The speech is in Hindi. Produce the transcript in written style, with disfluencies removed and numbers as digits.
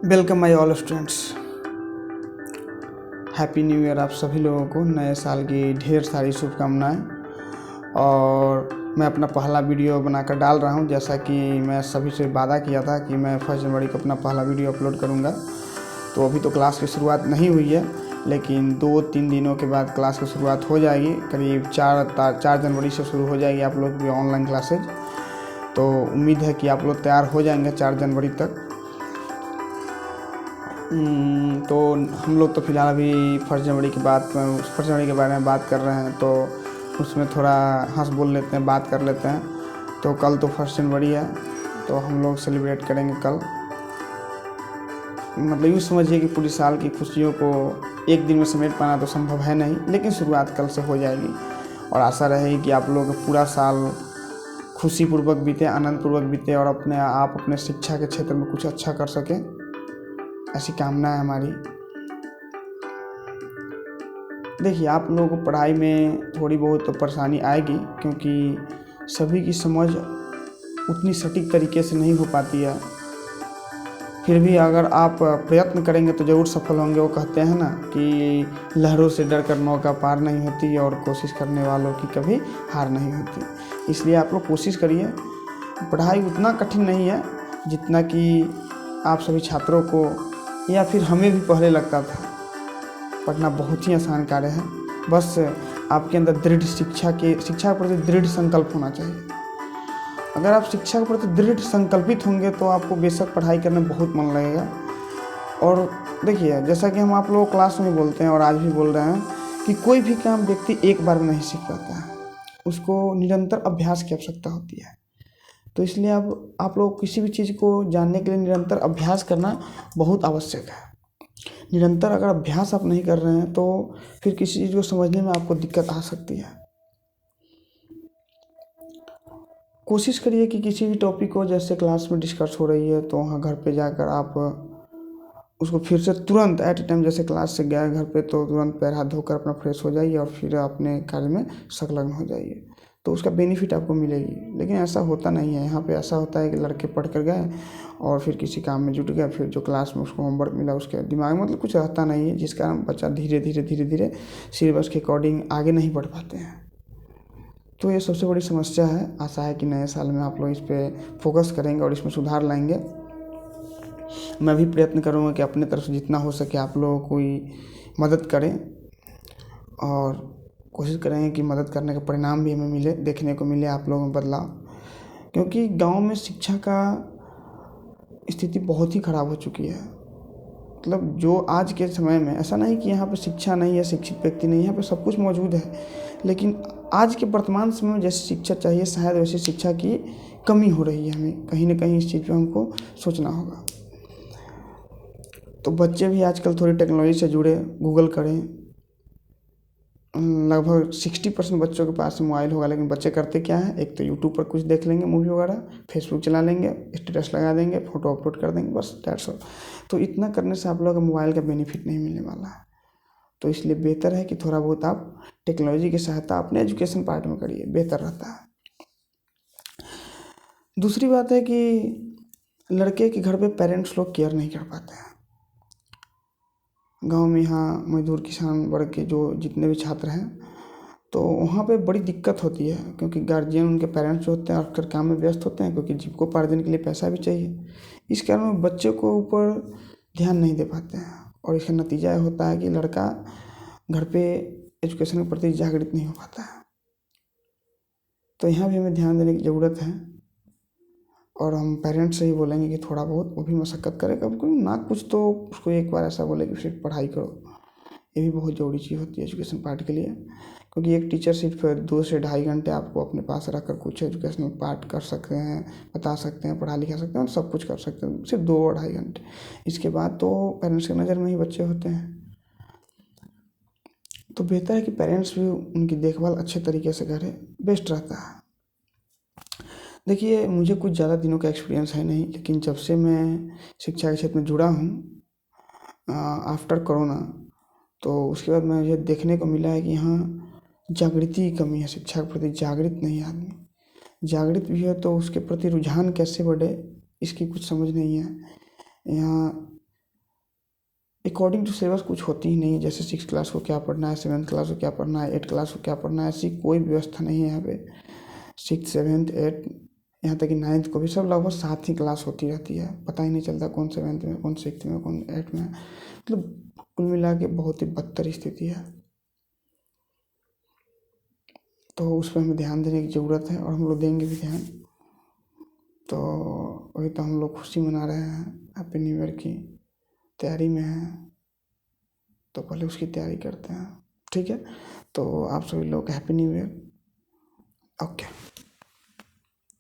Welcome my all students. Happy new year. आप सभी लोगों को नए साल की ढेर सारी शुभकामनाएं। और मैं अपना पहला वीडियो बनाकर डाल रहा हूं, जैसा कि मैं सभी से वादा किया था कि मैं 1 जनवरी को अपना पहला वीडियो अपलोड करूंगा। तो अभी तो क्लास की शुरुआत नहीं हुई है, लेकिन 2-3 दिनों के बाद क्लास की शुरुआत हो जाएगी। करीब 4 जनवरी से शुरू हो जाएगी आप लोग की ऑनलाइन क्लासेज। तो उम्मीद है कि आप लोग तैयार हो जाएंगे 4 जनवरी तक। तो हम लोग तो फ़िलहाल अभी 1 जनवरी की बात 1 जनवरी के बारे में बात कर रहे हैं, तो उसमें थोड़ा हंस बोल लेते हैं, बात कर लेते हैं। तो कल तो 1 जनवरी है, तो हम लोग सेलिब्रेट करेंगे कल। मतलब यूँ समझिए कि पूरी साल की खुशियों को एक दिन में समेट पाना तो संभव है नहीं, लेकिन शुरुआत कल से हो जाएगी। और आशा रहेगी कि आप लोग पूरा साल खुशीपूर्वक बीते, आनंदपूर्वक बीते और अपने शिक्षा के क्षेत्र में कुछ अच्छा कर सकें, ऐसी कामना है हमारी। देखिए, आप लोगों को पढ़ाई में थोड़ी बहुत तो परेशानी आएगी, क्योंकि सभी की समझ उतनी सटीक तरीके से नहीं हो पाती है। फिर भी अगर आप प्रयत्न करेंगे तो ज़रूर सफल होंगे। वो कहते हैं ना कि लहरों से डरकर नौका पार नहीं होती, और कोशिश करने वालों की कभी हार नहीं होती। इसलिए आप लोग कोशिश करिए। पढ़ाई उतना कठिन नहीं है जितना कि आप सभी छात्रों को या फिर हमें भी पहले लगता था। पढ़ना बहुत ही आसान कार्य है। बस आपके अंदर शिक्षा के प्रति दृढ़ संकल्प होना चाहिए। अगर आप शिक्षा के प्रति दृढ़ संकल्पित होंगे तो आपको बेशक पढ़ाई करने में बहुत मन लगेगा। और देखिए, जैसा कि हम आप लोग क्लास में बोलते हैं और आज भी बोल रहे हैं कि कोई भी काम व्यक्ति एक बार में नहीं सीख पाता है, उसको निरंतर अभ्यास की आवश्यकता होती है। तो इसलिए अब आप लोग किसी भी चीज़ को जानने के लिए निरंतर अभ्यास करना बहुत आवश्यक है। निरंतर अगर अभ्यास आप नहीं कर रहे हैं तो फिर किसी चीज़ को समझने में आपको दिक्कत आ सकती है। कोशिश करिए कि किसी भी टॉपिक को, जैसे क्लास में डिस्कस हो रही है, तो वहाँ घर पे जाकर आप उसको फिर से तुरंत एट ए टाइम, जैसे क्लास से गए घर पे तो तुरंत पैर हाथ धोकर अपना फ्रेश हो जाइए और फिर अपने कार्य में संलग्न हो जाइए, तो उसका बेनिफिट आपको मिलेगी। लेकिन ऐसा होता नहीं है। यहाँ पे ऐसा होता है कि लड़के पढ़ कर गए और फिर किसी काम में जुट गए, फिर जो क्लास में उसको होमवर्क मिला उसके दिमाग में मतलब कुछ रहता नहीं है, जिस कारण बच्चा धीरे धीरे सिलेबस के अकॉर्डिंग आगे नहीं बढ़ पाते हैं। तो ये सबसे बड़ी समस्या है। आशा है कि नए साल में आप लोग इस पर फोकस करेंगे और इसमें सुधार लाएंगे। मैं भी प्रयत्न करूँगा कि अपने तरफ से जितना हो सके आप लोगों की मदद करें, और कोशिश करेंगे कि मदद करने का परिणाम भी हमें मिले, देखने को मिले आप लोगों में बदलाव। क्योंकि गांव में शिक्षा का स्थिति बहुत ही ख़राब हो चुकी है। मतलब जो आज के समय में, ऐसा नहीं कि यहाँ पे शिक्षा नहीं है, शिक्षित व्यक्ति नहीं है, यहाँ पे सब कुछ मौजूद है, लेकिन आज के वर्तमान समय में जैसी शिक्षा चाहिए शायद वैसी शिक्षा की कमी हो रही है। हमें कहीं ना कहीं इस चीज़ पे हमको सोचना होगा। तो बच्चे भी आजकल थोड़ी टेक्नोलॉजी से जुड़े, गूगल करें। लगभग 60% बच्चों के पास मोबाइल होगा, लेकिन बच्चे करते क्या है, एक तो यूट्यूब पर कुछ देख लेंगे मूवी वगैरह, फेसबुक चला लेंगे, स्टेटस लगा देंगे, फ़ोटो अपलोड कर देंगे, बस दैट्स ऑल। तो इतना करने से आप लोगों को मोबाइल का बेनिफिट नहीं मिलने वाला है। तो इसलिए बेहतर है कि थोड़ा बहुत आप टेक्नोलॉजी की सहायता अपने एजुकेशन पार्ट में करिए, बेहतर रहता है। दूसरी बात है कि लड़के के घर पे पेरेंट्स लोग केयर नहीं कर पाते हैं। गांव में यहाँ मजदूर किसान वर्ग के जो जितने भी छात्र हैं, तो वहाँ पे बड़ी दिक्कत होती है, क्योंकि गार्जियन उनके पेरेंट्स जो होते हैं अक्सर काम में व्यस्त होते हैं, क्योंकि जीविकोपार्जन के लिए पैसा भी चाहिए। इस कारण वो बच्चों को ऊपर ध्यान नहीं दे पाते हैं, और इसका नतीजा यह होता है कि लड़का घर पे एजुकेशन के प्रति जागृत नहीं हो पाता है। तो यहाँ भी हमें ध्यान देने की ज़रूरत है, और हम पेरेंट्स से ही बोलेंगे कि थोड़ा बहुत वो भी मशक्क़त करे, कभी कोई ना कुछ तो उसको एक बार ऐसा बोले कि सिर्फ पढ़ाई करो। ये भी बहुत ज़रूरी चीज़ होती है एजुकेशन पार्ट के लिए, क्योंकि एक टीचर सिर्फ 2 से ढाई घंटे आपको अपने पास रखकर कुछ एजुकेशनल पार्ट कर सकते हैं, बता सकते हैं, पढ़ा लिखा सकते हैं, और सब कुछ कर सकते हैं, सिर्फ 2 और ढाई घंटे। इसके बाद तो पेरेंट्स की नज़र में ही बच्चे होते हैं। तो बेहतर है कि पेरेंट्स भी उनकी देखभाल अच्छे तरीके से करें, बेस्ट रहता है। देखिए, मुझे कुछ ज़्यादा दिनों का एक्सपीरियंस है नहीं, लेकिन जब से मैं शिक्षा के क्षेत्र में जुड़ा हूँ आफ्टर कोरोना, तो उसके बाद मुझे देखने को मिला है कि यहाँ जागृति की कमी है। शिक्षा के प्रति जागृत नहीं है आदमी। जागृत भी है तो उसके प्रति रुझान कैसे बढ़े, इसकी कुछ समझ नहीं है। यहाँ अकॉर्डिंग टू सिलेबस कुछ होती ही नहीं है। जैसे 6 क्लास को क्या पढ़ना है, 7th क्लास को क्या पढ़ना है, 8 क्लास को क्या पढ़ना है, ऐसी कोई व्यवस्था नहीं है यहाँ पे। 6, 7th, 8, यहाँ तक कि 9th को भी सब लगभग साथ ही क्लास होती रहती है। पता ही नहीं चलता कौन 7th में, कौन 6th में, कौन 8th में। मतलब कुल मिला के बहुत ही बदतर स्थिति है। तो उस पर हमें ध्यान देने की ज़रूरत है और हम लोग देंगे भी ध्यान। तो वही तो हम लोग खुशी मना रहे हैं, हैप्पी न्यू ईयर की तैयारी में हैं, तो पहले उसकी तैयारी करते हैं। ठीक है, तो आप सभी लोग हैप्पी न्यू ईयर। ओके।